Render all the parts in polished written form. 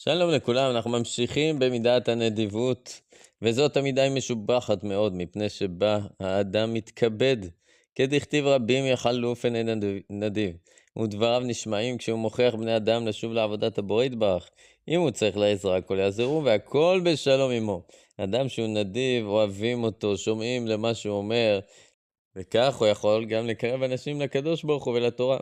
שלום לכולם, אנחנו ממשיכים במידת הנדיבות, וזאת המידה היא משובחת מאוד, מפני שבה האדם מתכבד, כדכתיב רבים יחלוף אינו נדיב, ודבריו נשמעים כשהוא מוכיח בני אדם לשוב לעבודת הבורא יתברך. אם הוא צריך לעזרה, הכל יעזרו, והכל בשלום עמו. אדם שהוא נדיב, אוהבים אותו, שומעים למה שהוא אומר, וכך הוא יכול גם לקרב אנשים לקדוש ברוך הוא ולתורה.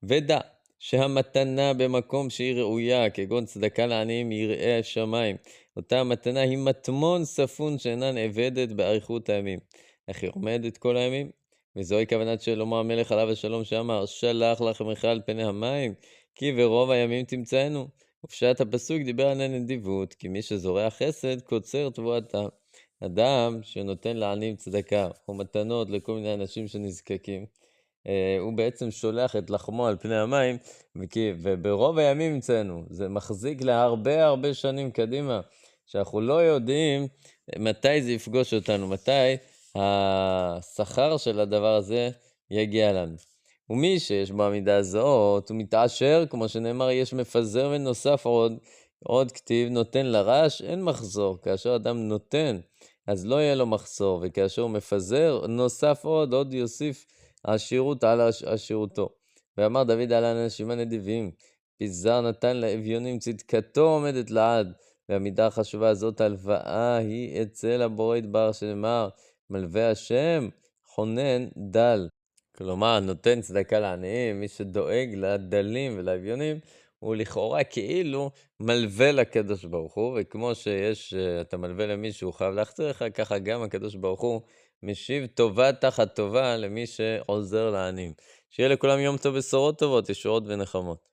ודע שהמתנה במקום שהיא ראויה, כגון צדקה לעניים, יראי השמיים. אותה המתנה היא מטמון ספון שאינה נאבדת באריכות הימים. אך היא עומדת כל הימים. וזוהי כוונת שלמה המלך עליו השלום שאמר, שלח לחמך על פני המים, כי ברוב הימים תמצאנו. ופשט הפסוק דיבר על הנדיבות, כי מי שזורע חסד קוצר תבואתה. אדם שנותן לעניים צדקה או מתנות לכל מיני אנשים שנזקקים, הוא בעצם שולח את לחמו על פני המים, וברוב הימים נמצאנו, זה מחזיק להרבה הרבה שנים קדימה, שאנחנו לא יודעים מתי זה יפגוש אותנו, מתי השכר של הדבר הזה יגיע לנו. ומי שיש בו המידה הזאת, הוא מתעשר, כמו שנאמר, יש מפזר ונוסף עוד כתיב, נותן לרש, אין מחזור. כאשר אדם נותן, אז לא יהיה לו מחסור, וכאשר הוא מפזר, נוסף עוד יוסיף העשירות על עשירותו. ואמר דוד על האנשים הנדיבים, פיזר נתן לאביונים, צדקתו עומדת לעד. והמידה החשובה הזאת, הלוואה היא אצל הבורא יתברך, שנאמר, מלווה השם חונן דל. כלומר, נותן צדקה לעניים, מי שדואג לדלים ולאביונים, הוא לכאורה כאילו מלווה לקדוש ברוך הוא, וכמו אתה מלווה למישהו, הוא חייב להחזיר לך, ככה גם הקדוש ברוך הוא משיב טובה תחת טובה למי שעוזר לעניים. שיהיה לכולם יום טוב, בשורות טובות, ישועות ונחמות.